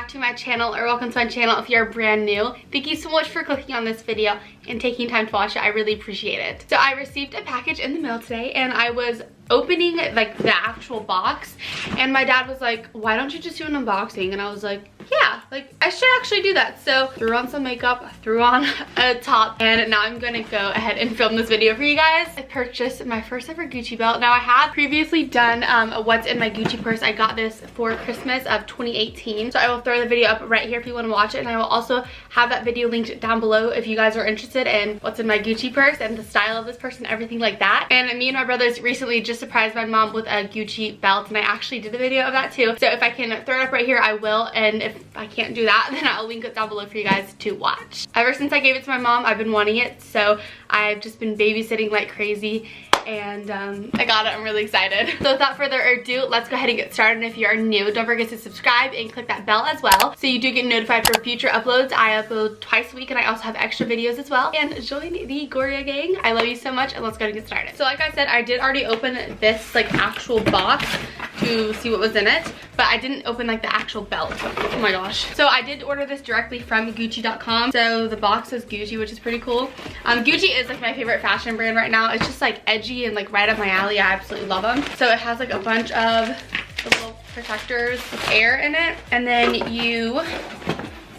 back to my channel, or welcome to my channel if you're brand new. Thank you so much for clicking on this video and taking time to watch it. I really appreciate it. So I received a package in the mail today, and I was opening like the actual box, and my dad was like, why don't you just do an unboxing? And I was like, yeah, like I should actually do that. So threw on some makeup, threw on a top, and now I'm gonna go ahead and film this video for you guys. I purchased my first ever Gucci belt. Now I have previously done a what's in my Gucci purse. I got this for Christmas of 2018. So I will throw the video up right here if you want to watch it, and I will also have that video linked down below if you guys are interested in what's in my Gucci purse and the style of this purse and everything like that. And me and my brothers recently just surprised my mom with a Gucci belt, and I actually did a video of that too. So if I can throw it up right here, I will, and if I can't do that, then I'll link it down below for you guys to watch. Ever since I gave it to my mom, I've been wanting it, so I've just been babysitting like crazy, and I got it. I'm really excited. So without further ado, let's go ahead and get started. And if you are new, don't forget to subscribe and click that bell as well, so you do get notified for future uploads. I upload twice a week, and I also have extra videos as well. And join the Goria gang. I love you so much, and let's go and get started. So like I said, I did already open this like actual box to see what was in it, but I didn't open like the actual belt. Oh my gosh. So I did order this directly from Gucci.com. So the box says Gucci, which is pretty cool. Gucci is like my favorite fashion brand right now. It's just like edgy and like right up my alley. I absolutely love them. So it has like a bunch of little protectors with air in it, and then you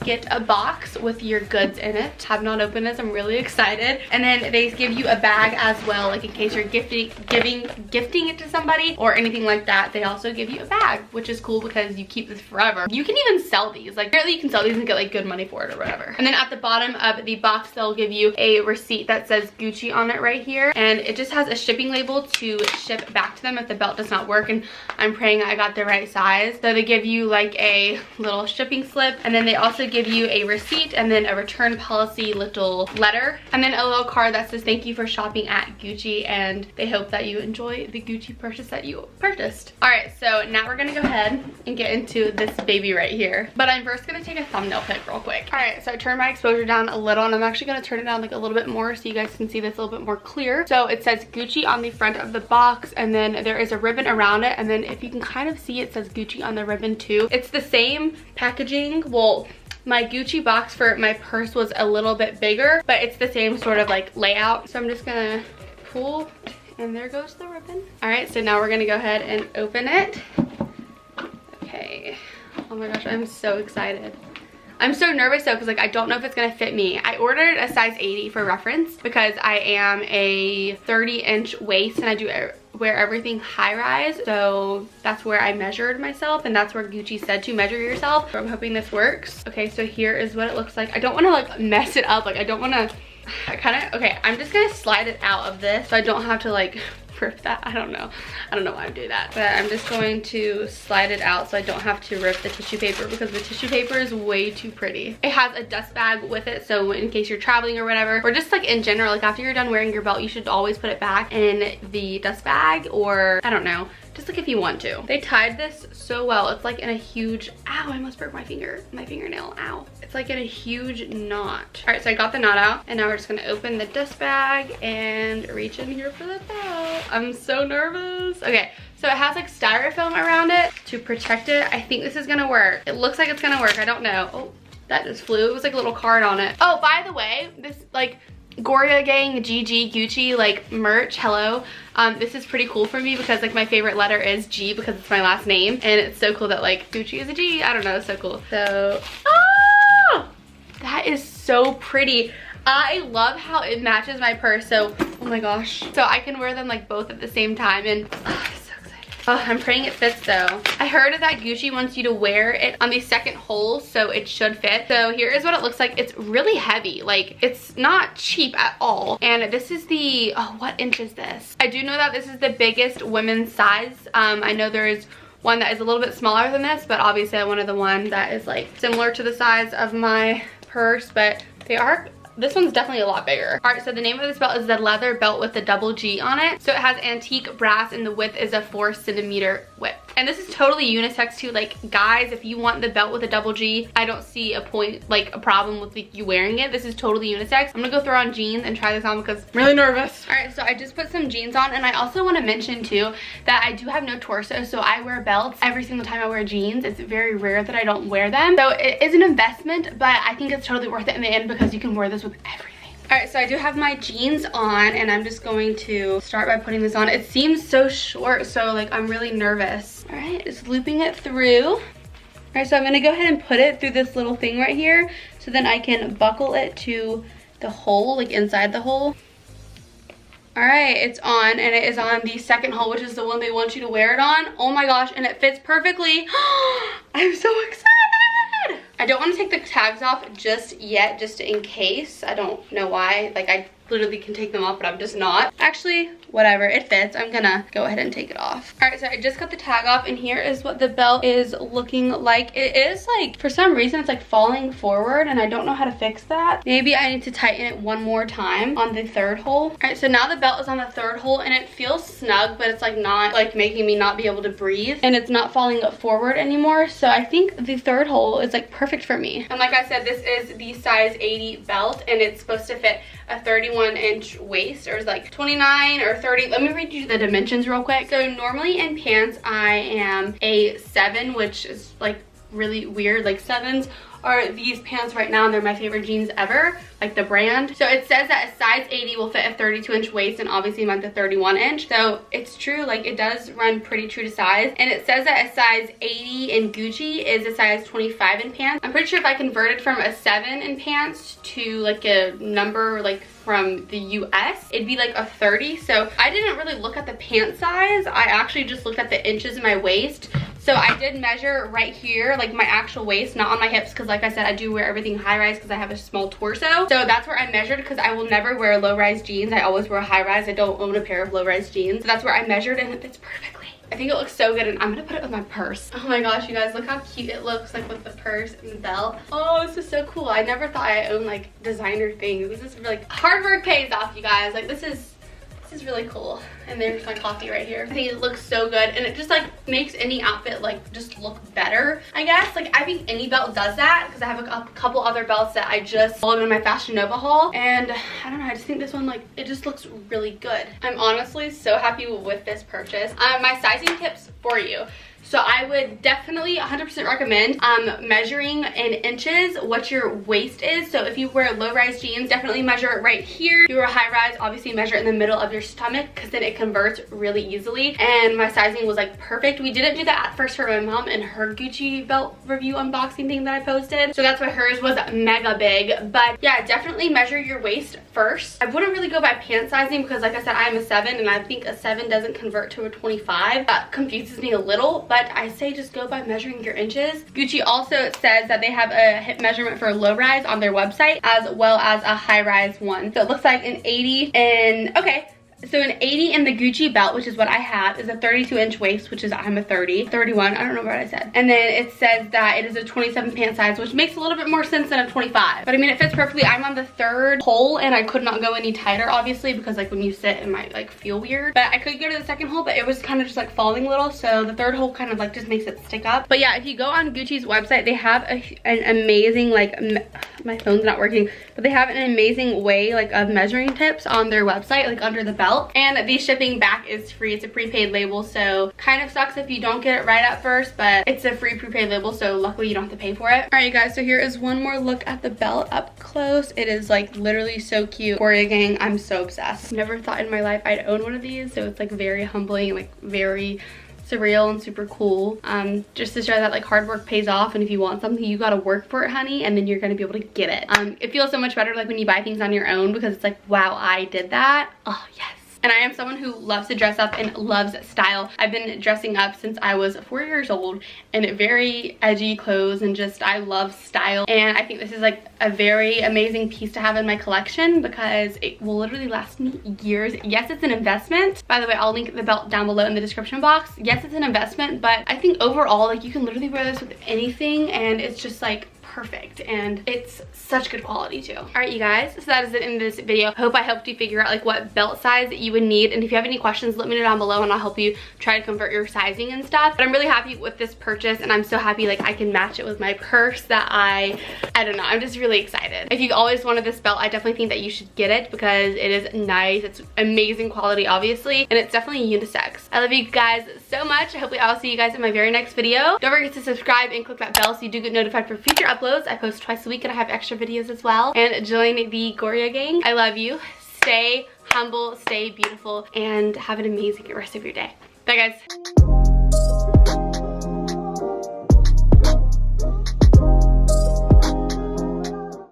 get a box with your goods in it. Have not opened this. I'm really excited. And then they give you a bag as well, like in case you're gifting it to somebody or anything like that. They also give you a bag, which is cool because you keep this forever. You can even sell these. Like apparently you can sell these and get like good money for it or whatever. And then at the bottom of the box, they'll give you a receipt that says Gucci on it right here, and it just has a shipping label to ship back to them if the belt does not work, and I'm praying I got the right size. So they give you like a little shipping slip, and then they also give you a receipt and then a return policy little letter, and then a little card that says thank you for shopping at Gucci, and they hope that you enjoy the Gucci purchase that you purchased. All right, so now we're gonna go ahead and get into this baby right here, but I'm first gonna take a thumbnail pic real quick. All right, so I turned my exposure down a little, and I'm actually gonna turn it down like a little bit more so you guys can see this a little bit more clear. So it says Gucci on the front of the box, and then there is a ribbon around it, and then if you can kind of see, it says Gucci on the ribbon too. It's the same packaging. Well, my Gucci box for my purse was a little bit bigger, but it's the same sort of like layout. So I'm just gonna pull, and there goes the ribbon. All right, so now we're gonna go ahead and open it. Okay. Oh my gosh, I'm so excited. I'm so nervous though, because like I don't know if it's gonna fit me. I ordered a size 80 for reference because I am a 30-inch waist, and I do wear everything high rise, so that's where I measured myself, and that's where Gucci said to measure yourself. So I'm hoping this works. Okay, so here is what it looks like. I don't want to like mess it up. Like I don't want to. Okay, I'm just gonna slide it out of this so I don't have to like rip that. I don't know why I'm doing that, but I'm just going to slide it out so I don't have to rip the tissue paper, because the tissue paper is way too pretty. It has a dust bag with it, so in case you're traveling or whatever, or just like in general, like after you're done wearing your belt, you should always put it back in the dust bag, or I don't know, just like if you want to. They tied this so well. It's like in a huge, ow, I almost broke my fingernail, ow. It's like in a huge knot. All right, so I got the knot out, and now we're just gonna open the dust bag and reach in here for the belt. I'm so nervous. Okay, so it has like styrofoam around it to protect it. I think this is gonna work. It looks like it's gonna work, I don't know. Oh, that just flew. It was like a little card on it. Oh, by the way, this like GORIAGANG GG Gucci like merch, hello. This is pretty cool for me because like my favorite letter is G because it's my last name, and it's so cool that like Gucci is a G. I don't know, it's so cool. So, oh, that is so pretty. I love how it matches my purse. So, oh my gosh. So I can wear them like both at the same time, and oh, I'm praying it fits though. I heard that Gucci wants you to wear it on the second hole, so it should fit. So here is what it looks like. It's really heavy. Like it's not cheap at all. And this is the, oh, what inch is this? I do know that this is the biggest women's size. I know there is one that is a little bit smaller than this, but obviously I wanted the one that is like similar to the size of my purse, but they are This one's definitely a lot bigger. All right, so the name of this belt is the leather belt with the double G on it. So it has antique brass and the width is a 4 centimeter width. And this is totally unisex too. Like, guys, if you want the belt with a double G, I don't see a point, like a problem with like, you wearing it. This is totally unisex. I'm gonna go throw on jeans and try this on because I'm really nervous. All right, so I just put some jeans on, and I also want to mention too that I do have no torso, so I wear belts every single time I wear jeans. It's very rare that I don't wear them. So it is an investment, but I think it's totally worth it in the end because you can wear this with everything. All right, so I do have my jeans on, and I'm just going to start by putting this on. It seems so short, so like I'm really nervous. All right, just looping it through. All right, so I'm gonna go ahead and put it through this little thing right here, so then I can buckle it to the hole, like inside the hole. All right, it's on, and it is on the second hole, which is the one they want you to wear it on. Oh my gosh, and it fits perfectly. I'm so excited. I don't want to take the tags off just yet, just in case. I don't know why. Like, I literally can take them off, but I'm just not. Actually, whatever, it fits. I'm gonna go ahead and take it off. All right, so I just got the tag off, and here is what the belt is looking like. It is like, for some reason, it's like falling forward, and I don't know how to fix that. Maybe I need to tighten it one more time on the third hole. All right, so now the belt is on the third hole, and it feels snug, but it's like not like making me not be able to breathe, and it's not falling forward anymore. So I think the third hole is like perfect for me. And like I said, this is the size 80 belt, and it's supposed to fit a 31-inch waist, or like 29 or 30. Let me read you the dimensions real quick. So normally in pants I am a 7, which is like really weird. Like 7s are these pants right now, and they're my favorite jeans ever, like the brand. So it says that a size 80 will fit a 32-inch waist, and obviously I'm at the 31-inch. So it's true, like it does run pretty true to size. And it says that a size 80 in Gucci is a size 25 in pants. I'm pretty sure if I converted from a 7 in pants to like a number like from the US, it'd be like a 30. So I didn't really look at the pant size. I actually just looked at the inches in my waist. So I did measure right here, like my actual waist, not on my hips, because like I said, I do wear everything high-rise because I have a small torso. So that's where I measured, because I will never wear low-rise jeans. I always wear high-rise. I don't own a pair of low-rise jeans. So that's where I measured, and it fits perfectly. I think it looks so good, and I'm gonna put it with my purse. Oh my gosh, you guys, look how cute it looks, like with the purse and the belt. Oh, this is so cool. I never thought I owned like designer things. This is like hard work pays off, you guys. Like this is really cool. And there's my coffee right here. I think it looks so good, and it just like makes any outfit like just look better, I guess. Like I think any belt does that, because I have a couple other belts that I just followed in my Fashion Nova haul, and I don't know, I just think this one, like, it just looks really good. I'm honestly so happy with this purchase. My sizing tips for you. So I would definitely 100% recommend measuring in inches what your waist is. So if you wear low-rise jeans, definitely measure it right here. If you wear high-rise, obviously measure it in the middle of your stomach, because then it converts really easily. And my sizing was like perfect. We didn't do that at first for my mom and her Gucci belt review unboxing thing that I posted. So that's why hers was mega big. But yeah, definitely measure your waist first. I wouldn't really go by pant sizing, because like I said, I am a 7, and I think a 7 doesn't convert to a 25. That confuses me a little, but I say just go by measuring your inches. Gucci also says that they have a hip measurement for low rise on their website, as well as a high rise one. So it looks like an 80 and okay. So an 80 in the Gucci belt, which is what I have, is a 32-inch waist, which is I'm a 31, I don't know what I said. And then it says that it is a 27 pant size, which makes a little bit more sense than a 25. But I mean, it fits perfectly. I'm on the third hole, and I could not go any tighter, obviously, because like when you sit, it might like feel weird. But I could go to the second hole, but it was kind of just like falling a little. So the third hole kind of like just makes it stick up. But yeah, if you go on Gucci's website, they have an amazing, like, my phone's not working, but they have an amazing way like of measuring tips on their website, like under the belt. And the shipping back is free. It's a prepaid label, so kind of sucks if you don't get it right at first, but it's a free prepaid label, so luckily you don't have to pay for it. All right, you guys, so here is one more look at the belt up close. It is like literally so cute. GORIAGANG, I'm so obsessed. Never thought in my life I'd own one of these, so it's like very humbling, like very surreal and super cool, just to show that like hard work pays off, and if you want something, you gotta work for it, honey, and then you're gonna be able to get it. It feels so much better like when you buy things on your own, because it's like, wow, I did that. Oh yes. And I am someone who loves to dress up and loves style. I've been dressing up since I was 4 years old, in very edgy clothes, and just I love style. And I think this is like a very amazing piece to have in my collection, because it will literally last me years. Yes, it's an investment. By the way, I'll link the belt down below in the description box. Yes, it's an investment, but I think overall, like, you can literally wear this with anything, and it's just like perfect, and it's such good quality too. All right, you guys, so that is the end of this video. Hope I helped you figure out like what belt size that you would need, and if you have any questions, let me know down below and I'll help you try to convert your sizing and stuff. But I'm really happy with this purchase, and I'm so happy like I can match it with my purse that I don't know, I'm just really excited. If you've always wanted this belt, I definitely think that you should get it because it is nice. It's amazing quality, obviously, and it's definitely unisex. I love you guys so much. Hopefully I'll see you guys in my very next video. Don't forget to subscribe and click that bell so you do get notified for future uploads. I post twice a week and I have extra videos as well. And join the Goria gang. I love you. Stay humble, stay beautiful, and have an amazing rest of your day. Bye guys.